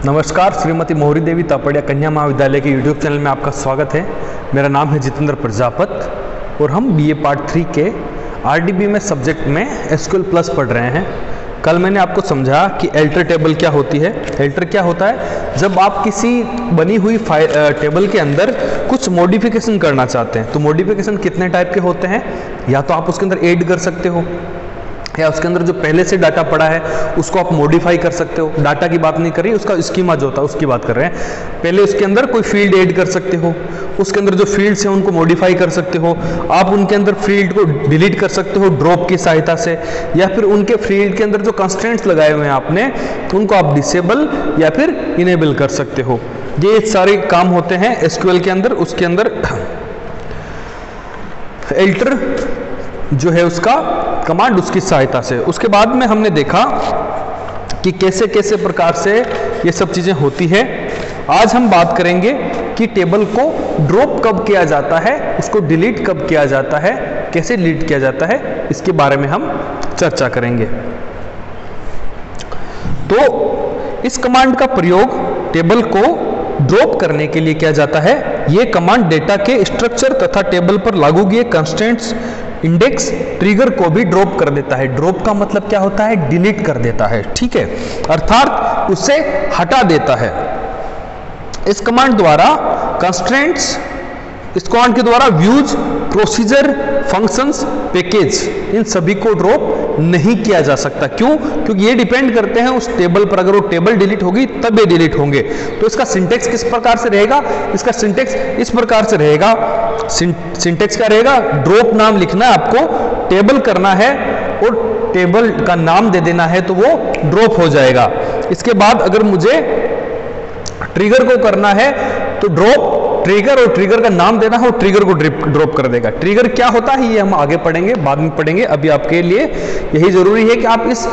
नमस्कार, श्रीमती मोहरी देवी तापड़िया कन्या महाविद्यालय के यूट्यूब चैनल में आपका स्वागत है। मेरा नाम है जितेंद्र प्रजापत और हम बीए पार्ट 3 के आरडीबी में सब्जेक्ट में एसक्यूएल प्लस पढ़ रहे हैं। कल मैंने आपको समझा कि एल्टर टेबल क्या होती है। एल्टर क्या होता है? जब आप किसी बनी हुई टेबल के अंदर कुछ मॉडिफिकेशन करना चाहते हैं। तो मॉडिफिकेशन कितने टाइप के होते हैं? या तो आप उसके अंदर ऐड कर सकते हो, या उसके अंदर जो पहले से डाटा पड़ा है उसको आप मॉडिफाई कर सकते हो। डाटा की बात नहीं कर रही, उसका स्कीमा जो होता है उसकी बात कर रहे हैं। पहले उसके अंदर कोई फील्ड ऐड कर सकते हो, उसके अंदर जो फील्ड्स हैं उनको मॉडिफाई कर सकते हो। आप उनके अंदर फील्ड को डिलीट कर सकते हो ड्रॉप की सहायता से, या फिर उनके फील्ड के अंदर जो कंस्ट्रेंट्स लगाए हुए हैं आपने उनको आप डिसेबल या फिर इनेबल कर सकते हो। ये सारे काम होते हैं एसक्यूएल के अंदर। उसके अंदर एल्टर जो है उसका कमांड उसकी सहायता से। उसके बाद में हमने देखा कि कैसे कैसे प्रकार से ये सब चीजें होती है। आज हम बात करेंगे कि टेबल को ड्रॉप कब किया जाता है, उसको डिलीट कब किया जाता है, कैसे डिलीट किया जाता है, इसके बारे में हम चर्चा करेंगे। तो इस कमांड का प्रयोग टेबल को ड्रॉप करने के लिए किया जाता है। यह कमांड डेटा के स्ट्रक्चर तथा टेबल पर लागू किए कंस्ट्रेंट्स, इंडेक्स, ट्रिगर को भी ड्रॉप कर देता है। ड्रॉप का मतलब क्या होता है? डिलीट कर देता है, ठीक है, अर्थात उसे हटा देता है। इस कमांड द्वारा कंस्ट्रेंट्स, इस कमांड के द्वारा व्यूज, प्रोसीजर, फंक्शंस, पैकेज, इन सभी को ड्रॉप नहीं किया जा सकता। क्यों? क्योंकि ये डिपेंड करते हैं उस टेबल पर। अगर वो टेबल डिलीट होगी तब ये डिलीट होंगे। तो इसका सिंटेक्स किस प्रकार से रहेगा? इसका सिंटेक्स इस प्रकार से रहेगा। सिंटेक्स क्या रहेगा? ड्रॉप नाम लिखना है आपको, टेबल करना है और टेबल का नाम दे देना है तो वो ड्रॉप हो जाएगा। इसके बाद अगर मुझे ट्रिगर को करना है तो ड्रॉप ट्रिगर, और ट्रिगर का नाम देना है और ट्रिगर को ड्रॉप कर देगा। ट्रिगर क्या होता है ये हम आगे पढ़ेंगे, बाद में पढ़ेंगे। अभी आपके लिए यही जरूरी है कि आप इस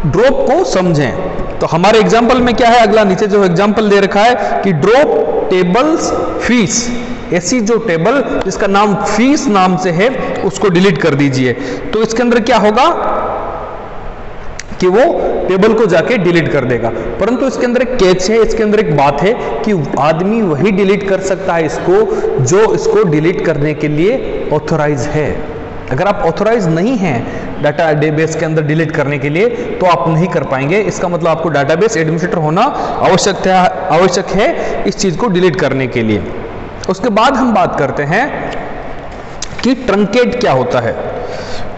ड्रॉप को समझें। तो हमारे एग्जांपल में क्या है? अगला नीचे जो एग्जांपल दे रखा है कि ड्रॉप टेबल्स फीस, ऐसी जो टेबल जिसका नाम फीस नाम से है उसको डिलीट कर दीजिए। तो इसके अंदर क्या होगा कि वो टेबल को जाके डिलीट कर देगा। परंतु इसके अंदर एक कैच है, इसके अंदर एक बात है कि आदमी वही डिलीट कर सकता है इसको जो इसको डिलीट करने के लिए ऑथोराइज है। अगर आप ऑथोराइज नहीं हैं डाटाबेस के अंदर डिलीट करने के लिए तो आप नहीं कर पाएंगे। इसका मतलब आपको डाटाबेस एडमिनिस्ट्रेटर होना आवश्यक है इस चीज को डिलीट करने के लिए। उसके बाद हम बात करते हैं कि ट्रंकेट क्या होता है।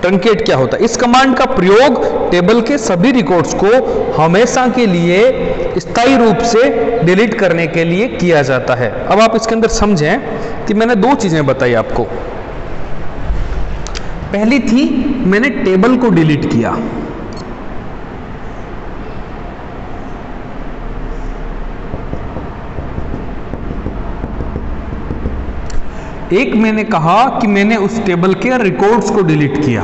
ट्रंकेट क्या होता है? इस कमांड का प्रयोग टेबल के सभी रिकॉर्ड्स को हमेशा के लिए स्थायी रूप से डिलीट करने के लिए किया जाता है। अब आप इसके अंदर समझें कि मैंने दो चीजें बताई आपको। पहली थी मैंने टेबल को डिलीट किया, एक मैंने कहा कि मैंने उस टेबल के रिकॉर्ड्स को डिलीट किया।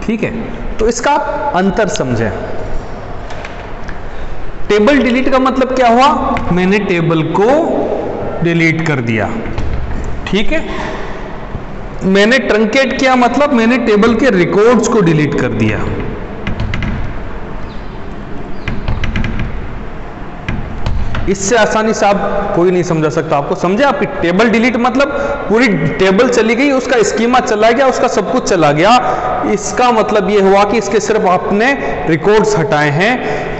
ठीक है, तो इसका अंतर समझें। टेबल डिलीट का मतलब क्या हुआ? मैंने टेबल को डिलीट कर दिया, ठीक है। मैंने ट्रंकेट किया मतलब मैंने टेबल के रिकॉर्ड्स को डिलीट कर दिया। इससे आसानी से आप कोई नहीं समझा सकता। आपको समझे? आपकी टेबल डिलीट मतलब पूरी टेबल चली गई, उसका स्कीमा चला गया, उसका सब कुछ चला गया। इसका मतलब ये हुआ कि इसके सिर्फ आपने रिकॉर्ड्स हटाए हैं।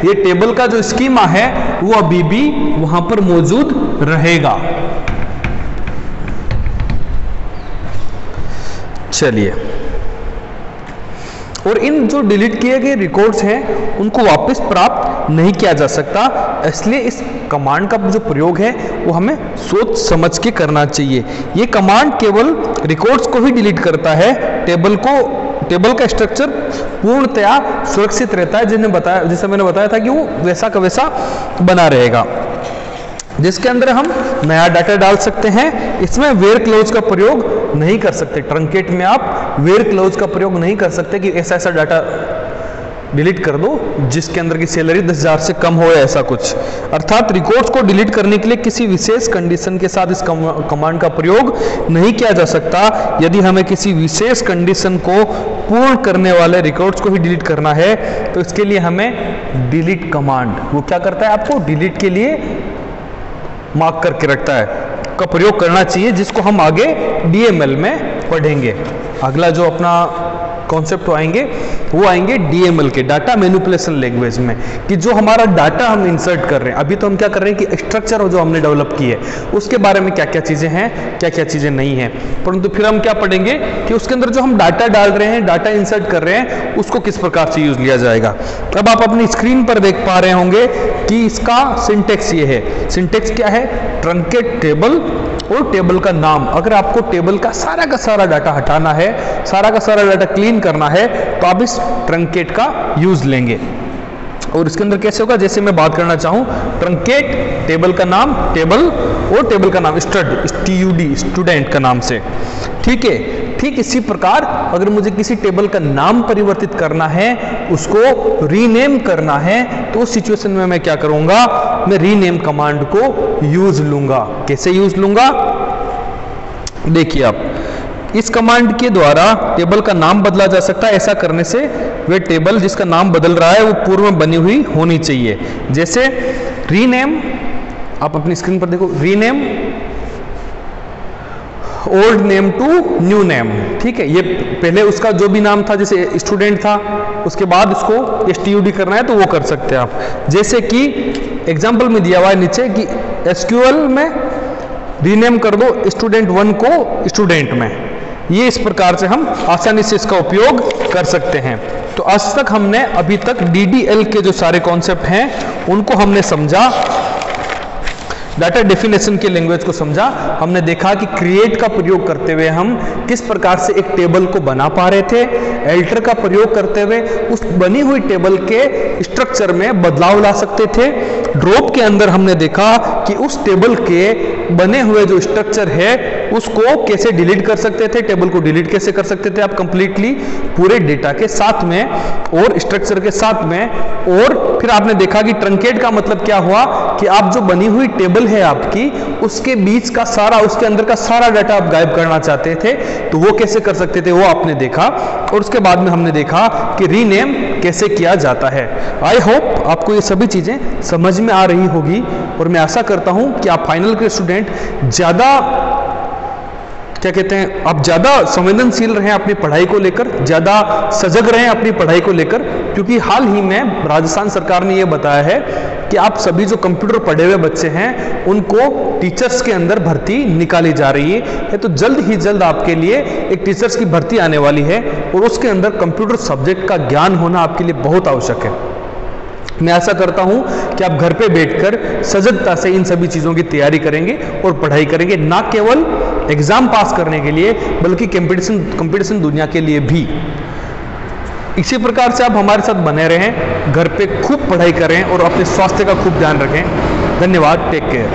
ये टेबल का जो स्कीमा है वो अभी भी वहां पर मौजूद रहेगा। चलिए, और इन जो डिलीट किए गए रिकॉर्ड्स हैं उनको वापस प्राप्त नहीं किया जा सकता। इसलिए इस कमांड का जो प्रयोग है वो हमें सोच समझ के करना चाहिए। ये कमांड केवल रिकॉर्ड्स को ही डिलीट करता है, टेबल का स्ट्रक्चर पूर्णतया सुरक्षित रहता है। जैसे मैंने बताया था कि वो वैसा का वैसा बना रहेगा, जिसके अंदर हम नया डाटा डाल सकते हैं। इसमें वेयर क्लोज का प्रयोग नहीं कर सकते। ट्रंकेट में आप वेयर क्लोज का प्रयोग नहीं कर सकते कि ऐसा ऐसा डाटा डिलीट कर दो जिसके अंदर की सैलरी 10,000 से कम हो या ऐसा कुछ। अर्थात रिकॉर्ड्स को डिलीट करने के लिए किसी विशेष कंडीशन के साथ इस कमांड का प्रयोग नहीं किया जा सकता। यदि हमें किसी विशेष कंडीशन को पूर्ण करने वाले रिकॉर्ड्स को ही डिलीट करना है तो इसके लिए हमें डिलीट कमांड, वो क्या करता है, आपको डिलीट के लिए मार्क करके रखता है, का प्रयोग करना चाहिए, जिसको हम आगे DML में पढ़ेंगे। अगला जो अपना कॉन्सेप्ट आएंगे वो आएंगे DML के, डाटा मैनिपुलेशन लैंग्वेज में, कि जो हमारा डाटा हम इंसर्ट कर रहे हैं, अभी तो हम क्या कर रहे हैं कि स्ट्रक्चर जो हमने डेवलप की है उसके बारे में क्या क्या चीज़ें हैं, क्या क्या चीज़ें नहीं हैं, परंतु फिर हम क्या पढ़ेंगे कि उसके अंदर जो हम डाटा डाल रहे हैं, डाटा इंसर्ट कर रहे हैं, उसको किस प्रकार से यूज लिया जाएगा। अब आप अपनी स्क्रीन पर देख पा रहे होंगे कि इसका सिंटेक्स ये है। सिंटेक्स क्या है, ट्रंकेट टेबल और टेबल का नाम। अगर आपको टेबल का सारा डाटा हटाना है, सारा का सारा डाटा क्लीन करना है, तो आप इस ट्रंकेट का यूज लेंगे। और इसके अंदर कैसे होगा, जैसे मैं बात करना चाहूं, ट्रंकेट टेबल का नाम, टेबल और टेबल का नाम स्टूड, स्टूडेंट का नाम से, ठीक है। ठीक इसी प्रकार अगर मुझे किसी टेबल का नाम परिवर्तित करना है, उसको रीनेम करना है, तो उस सिचुएशन में मैं क्या करूंगा, मैं रीनेम कमांड को यूज लूंगा। कैसे यूज लूंगा, देखिए आप, इस कमांड के द्वारा टेबल का नाम बदला जा सकता है। ऐसा करने से वह टेबल जिसका नाम बदल रहा है वो पूर्व में बनी हुई होनी चाहिए। जैसे रीनेम, आप अपनी स्क्रीन पर देखो, rename old name to new name, ठीक है। ये पहले उसका जो भी नाम था, जैसे स्टूडेंट था, उसके बाद उसको STUD करना है तो वो कर सकते हैं आप। जैसे कि एग्जाम्पल में दिया हुआ है नीचे कि SQL में रीनेम कर दो स्टूडेंट 1 को स्टूडेंट में। ये इस प्रकार से हम आसानी से इसका उपयोग कर सकते हैं। तो आज तक हमने अभी तक DDL के जो सारे कॉन्सेप्ट हैं उनको हमने समझा, डाटा डेफिनेशन के लैंग्वेज को समझा। हमने देखा कि क्रिएट का प्रयोग करते हुए हम किस प्रकार से एक टेबल को बना पा रहे थे, एल्टर का प्रयोग करते हुए उस बनी हुई टेबल के स्ट्रक्चर में बदलाव ला सकते थे। ड्रॉप के अंदर हमने देखा कि उस टेबल के बने हुए जो स्ट्रक्चर है उसको कैसे डिलीट कर सकते थे, टेबल को डिलीट कैसे कर सकते थे आप कंप्लीटली पूरे डेटा के साथ में और स्ट्रक्चर के साथ में। और फिर आपने देखा कि ट्रंकेट का मतलब क्या हुआ कि आप जो बनी हुई टेबल है आपकी, उसके बीच का सारा, उसके अंदर का सारा डाटा आप गायब करना चाहते थे तो वो कैसे कर सकते थे, वो आपने देखा। और उसके बाद में हमने देखा कि रीनेम कैसे किया जाता है। आई होप आपको ये सभी चीजें समझ में आ रही होगी और मैं आशा करता हूं कि आप फाइनल के स्टूडेंट ज्यादा क्या कहते हैं, आप ज़्यादा संवेदनशील रहें अपनी पढ़ाई को लेकर, ज़्यादा सजग रहें अपनी पढ़ाई को लेकर, क्योंकि हाल ही में राजस्थान सरकार ने यह बताया है कि आप सभी जो कंप्यूटर पढ़े हुए बच्चे हैं उनको टीचर्स के अंदर भर्ती निकाली जा रही है। तो जल्द ही जल्द आपके लिए एक टीचर्स की भर्ती आने वाली है और उसके अंदर कंप्यूटर सब्जेक्ट का ज्ञान होना आपके लिए बहुत आवश्यक है। मैं आशा करता हूं कि आप घर पे बैठकर सजगता से इन सभी चीज़ों की तैयारी करेंगे और पढ़ाई करेंगे, ना केवल एग्जाम पास करने के लिए बल्कि कंपटीशन दुनिया के लिए भी। इसी प्रकार से आप हमारे साथ बने रहें, घर पे खूब पढ़ाई करें और अपने स्वास्थ्य का खूब ध्यान रखें। धन्यवाद, टेक केयर।